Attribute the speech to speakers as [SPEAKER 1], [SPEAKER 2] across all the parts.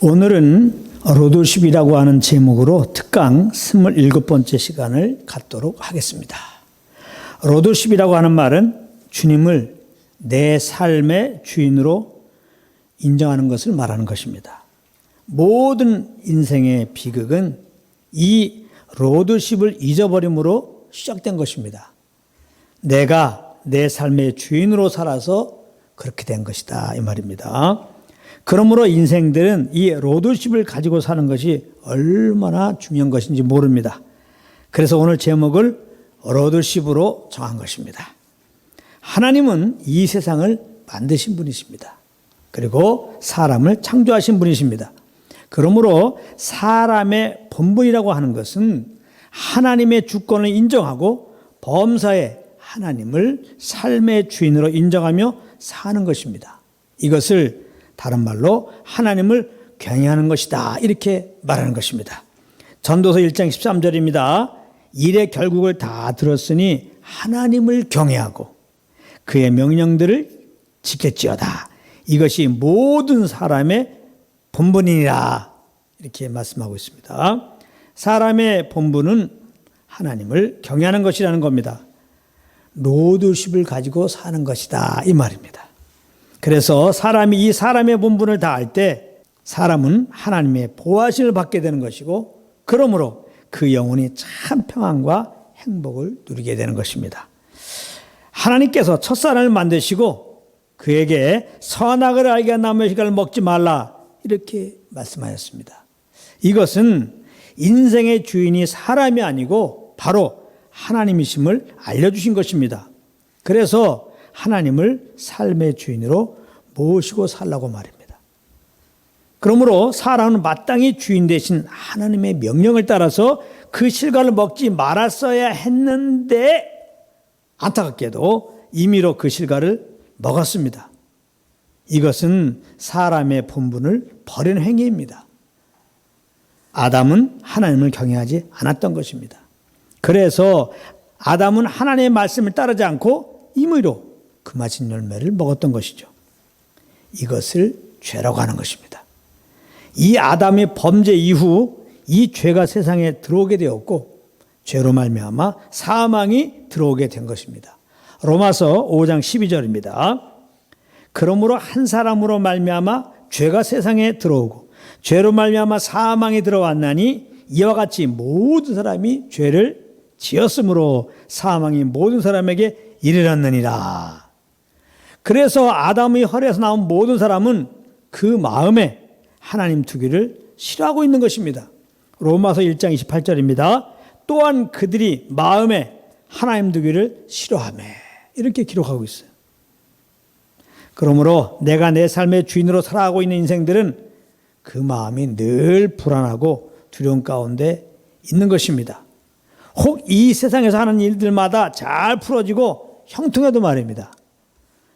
[SPEAKER 1] 오늘은 로드십이라고 하는 제목으로 특강 27번째 시간을 갖도록 하겠습니다. 로드십이라고 하는 말은 주님을 내 삶의 주인으로 인정하는 것을 말하는 것입니다. 모든 인생의 비극은 이 로드십을 잊어버림으로 시작된 것입니다. 내가 내 삶의 주인으로 살아서 그렇게 된 것이다 이 말입니다. 그러므로 인생들은 이 로드십을 가지고 사는 것이 얼마나 중요한 것인지 모릅니다. 그래서 오늘 제목을 로드십으로 정한 것입니다. 하나님은 이 세상을 만드신 분이십니다. 그리고 사람을 창조하신 분이십니다. 그러므로 사람의 본분이라고 하는 것은 하나님의 주권을 인정하고 범사에 하나님을 삶의 주인으로 인정하며 사는 것입니다. 이것을 다른 말로 하나님을 경외하는 것이다 이렇게 말하는 것입니다. 전도서 1장 13절입니다. 일의 결국을 다 들었으니 하나님을 경외하고 그의 명령들을 지켰지어다. 이것이 모든 사람의 본분이니라 이렇게 말씀하고 있습니다. 사람의 본분은 하나님을 경외하는 것이라는 겁니다. 로드십을 가지고 사는 것이다 이 말입니다. 그래서 사람이 이 사람의 본분을 다할 때 사람은 하나님의 보호하심을 받게 되는 것이고 그러므로 그 영혼이 참 평안과 행복을 누리게 되는 것입니다. 하나님께서 첫사람을 만드시고 그에게 선악을 알게 한 나무의 실과를 먹지 말라 이렇게 말씀하셨습니다. 이것은 인생의 주인이 사람이 아니고 바로 하나님이심을 알려주신 것입니다. 그래서 하나님을 삶의 주인으로 모시고 살라고 말입니다. 그러므로 사람은 마땅히 주인 되신 하나님의 명령을 따라서 그 실과를 먹지 말았어야 했는데 안타깝게도 임의로 그 실과를 먹었습니다. 이것은 사람의 본분을 버리는 행위입니다. 아담은 하나님을 경외하지 않았던 것입니다. 그래서 아담은 하나님의 말씀을 따르지 않고 임의로 그 맛진 열매를 먹었던 것이죠. 이것을 죄라고 하는 것입니다. 이 아담의 범죄 이후 이 죄가 세상에 들어오게 되었고 죄로 말미암아 사망이 들어오게 된 것입니다. 로마서 5장 12절입니다. 그러므로 한 사람으로 말미암아 죄가 세상에 들어오고 죄로 말미암아 사망이 들어왔나니 이와 같이 모든 사람이 죄를 지었으므로 사망이 모든 사람에게 이르렀느니라. 그래서 아담의 혈에서 나온 모든 사람은 그 마음에 하나님 두기를 싫어하고 있는 것입니다. 로마서 1장 28절입니다. 또한 그들이 마음에 하나님 두기를 싫어하며 이렇게 기록하고 있어요. 그러므로 내가 내 삶의 주인으로 살아가고 있는 인생들은 그 마음이 늘 불안하고 두려움 가운데 있는 것입니다. 혹 이 세상에서 하는 일들마다 잘 풀어지고 형통해도 말입니다.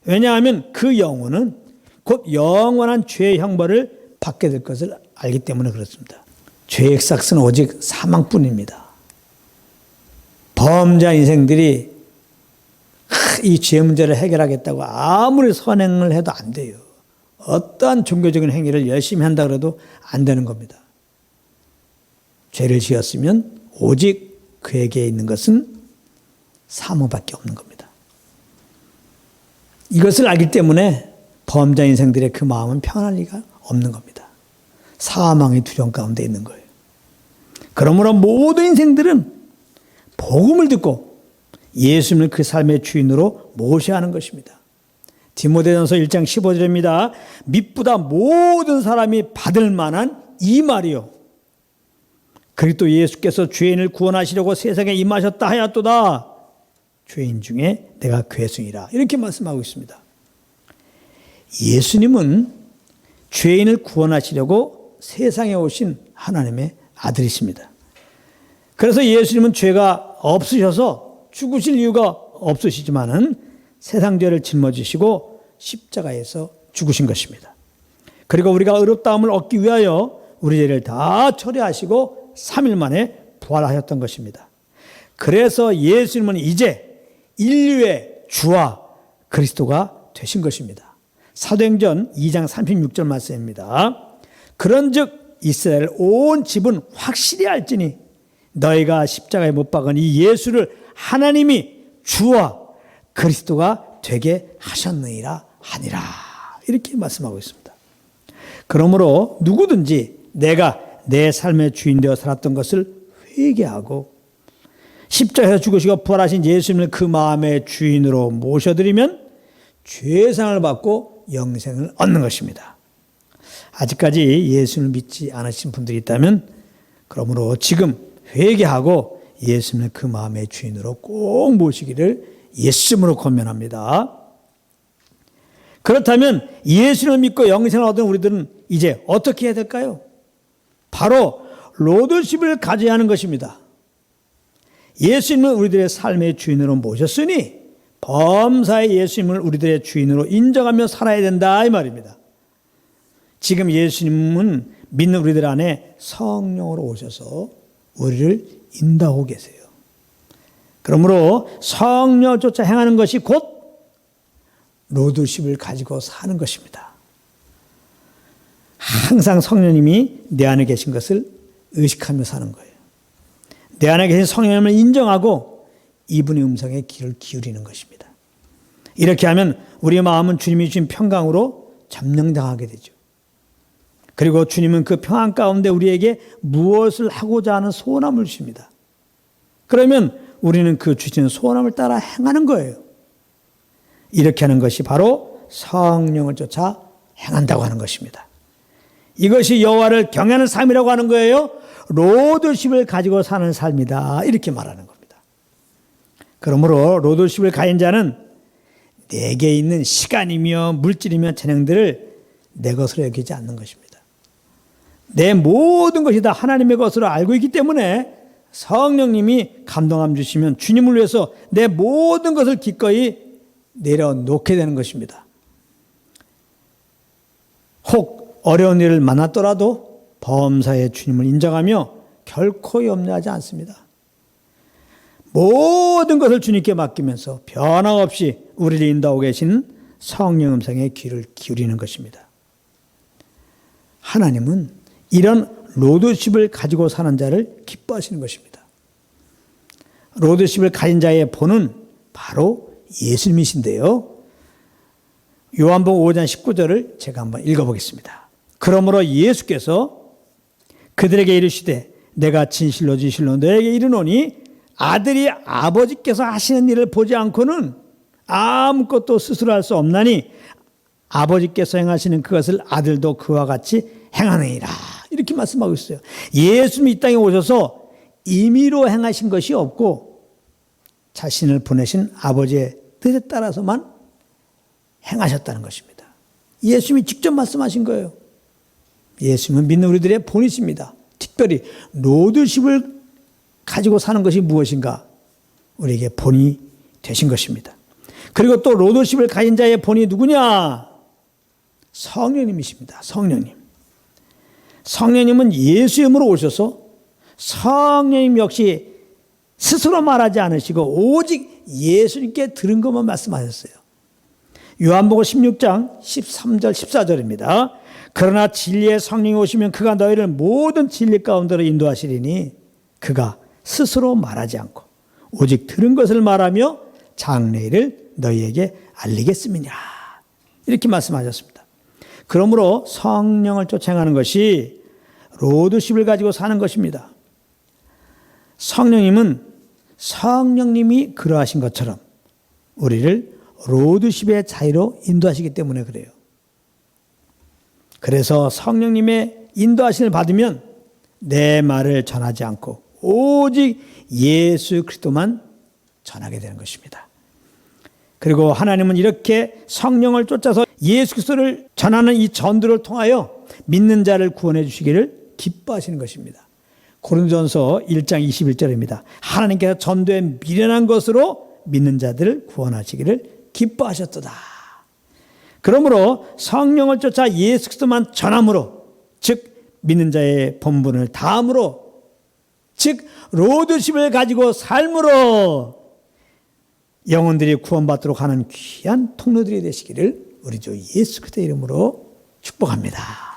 [SPEAKER 1] 왜냐하면 그 영혼은 곧 영원한 죄의 형벌을 받게 될 것을 알기 때문에 그렇습니다. 죄의 삭스는 오직 사망뿐입니다. 범죄한 인생들이 이 죄 문제를 해결하겠다고 아무리 선행을 해도 안 돼요. 어떠한 종교적인 행위를 열심히 한다 그래도 안 되는 겁니다. 죄를 지었으면 오직 그에게 있는 것은 사망밖에 없는 겁니다. 이것을 알기 때문에 범죄 인생들의 그 마음은 평안할 리가 없는 겁니다. 사망의 두려움 가운데 있는 거예요. 그러므로 모든 인생들은 복음을 듣고 예수님을 그 삶의 주인으로 모셔야 하는 것입니다. 디모데전서 1장 15절입니다. mit보다 모든 사람이 받을 만한 이 말이요. 그리스도 예수께서 죄인을 구원하시려고 세상에 임하셨다 하였도다. 죄인 중에 내가 괴승이라 이렇게 말씀하고 있습니다. 예수님은 죄인을 구원하시려고 세상에 오신 하나님의 아들이십니다. 그래서 예수님은 죄가 없으셔서 죽으실 이유가 없으시지만은 세상 죄를 짊어지시고 십자가에서 죽으신 것입니다. 그리고 우리가 의롭다함을 얻기 위하여 우리 죄를 다 처리하시고 3일 만에 부활하셨던 것입니다. 그래서 예수님은 이제 인류의 주와 그리스도가 되신 것입니다. 사도행전 2장 36절 말씀입니다. 그런즉 이스라엘 온 집은 확실히 알지니 너희가 십자가에 못 박은 이 예수를 하나님이 주와 그리스도가 되게 하셨느니라 하니라. 이렇게 말씀하고 있습니다. 그러므로 누구든지 내가 내 삶의 주인 되어 살았던 것을 회개하고 십자가에서 죽으시고 부활하신 예수님을 그 마음의 주인으로 모셔드리면 죄상을 받고 영생을 얻는 것입니다. 아직까지 예수님을 믿지 않으신 분들이 있다면 그러므로 지금 회개하고 예수님을 그 마음의 주인으로 꼭 모시기를 예수님으로 권면합니다. 그렇다면 예수님을 믿고 영생을 얻은 우리들은 이제 어떻게 해야 될까요? 바로 로드십을 가져야 하는 것입니다. 예수님을 우리들의 삶의 주인으로 모셨으니 범사의 예수님을 우리들의 주인으로 인정하며 살아야 된다 이 말입니다. 지금 예수님은 믿는 우리들 안에 성령으로 오셔서 우리를 인도하고 계세요. 그러므로 성령을 쫓아 행하는 것이 곧 로드십을 가지고 사는 것입니다. 항상 성령님이 내 안에 계신 것을 의식하며 사는 거예요. 내 안에 계신 성령님을 인정하고 이분의 음성에 귀를 기울이는 것입니다. 이렇게 하면 우리의 마음은 주님이 주신 평강으로 점령당하게 되죠. 그리고 주님은 그 평안 가운데 우리에게 무엇을 하고자 하는 소원함을 주십니다. 그러면 우리는 그 주시는 소원함을 따라 행하는 거예요. 이렇게 하는 것이 바로 성령을 쫓아 행한다고 하는 것입니다. 이것이 여호와를 경외하는 삶이라고 하는 거예요. 로드십을 가지고 사는 삶이다 이렇게 말하는 겁니다. 그러므로 로드십을 가진 자는 내게 있는 시간이며 물질이며 재능들을 내 것으로 여기지 않는 것입니다. 내 모든 것이 다 하나님의 것으로 알고 있기 때문에 성령님이 감동함 주시면 주님을 위해서 내 모든 것을 기꺼이 내려놓게 되는 것입니다. 혹 어려운 일을 만났더라도 범사의 주님을 인정하며 결코 염려하지 않습니다. 모든 것을 주님께 맡기면서 변함없이 우리를 인도하고 계시는 성령 음성에 귀를 기울이는 것입니다. 하나님은 이런 로드십을 가지고 사는 자를 기뻐하시는 것입니다. 로드십을 가진 자의 본은 바로 예수님이신데요. 요한복음 5장 19절을 제가 한번 읽어보겠습니다. 그러므로 예수께서 그들에게 이르시되 내가 진실로 진실로 너에게 이르노니 아들이 아버지께서 하시는 일을 보지 않고는 아무것도 스스로 할 수 없나니 아버지께서 행하시는 그것을 아들도 그와 같이 행하느니라. 이렇게 말씀하고 있어요. 예수님이 이 땅에 오셔서 임의로 행하신 것이 없고 자신을 보내신 아버지의 뜻에 따라서만 행하셨다는 것입니다. 예수님이 직접 말씀하신 거예요. 예수님은 믿는 우리들의 본이십니다. 특별히 로드십을 가지고 사는 것이 무엇인가? 우리에게 본이 되신 것입니다. 그리고 또 로드십을 가진 자의 본이 누구냐? 성령님이십니다. 성령님. 성령님은 예수 이름으로 오셔서 성령님 역시 스스로 말하지 않으시고 오직 예수님께 들은 것만 말씀하셨어요. 요한복음 16장 13절 14절입니다. 그러나 진리의 성령이 오시면 그가 너희를 모든 진리 가운데로 인도하시리니 그가 스스로 말하지 않고 오직 들은 것을 말하며 장래일을 너희에게 알리겠음이니라. 이렇게 말씀하셨습니다. 그러므로 성령을 쫓아 행하는 것이 로드십을 가지고 사는 것입니다. 성령님은 성령님이 그러하신 것처럼 우리를 로드십의 자유로 인도하시기 때문에 그래요. 그래서 성령님의 인도하심을 받으면 내 말을 전하지 않고 오직 예수 그리스도만 전하게 되는 것입니다. 그리고 하나님은 이렇게 성령을 쫓아서 예수 그리스도를 전하는 이 전도를 통하여 믿는 자를 구원해 주시기를 기뻐하시는 것입니다. 고린도전서 1장 21절입니다. 하나님께서 전도에 미련한 것으로 믿는 자들을 구원하시기를 기뻐하셨도다. 그러므로 성령을 쫓아 예수 그리스도만 전함으로, 즉 믿는 자의 본분을 다함으로, 즉 로드십을 가지고 삶으로 영혼들이 구원받도록 하는 귀한 통로들이 되시기를 우리 주 예수 그리스도의 이름으로 축복합니다.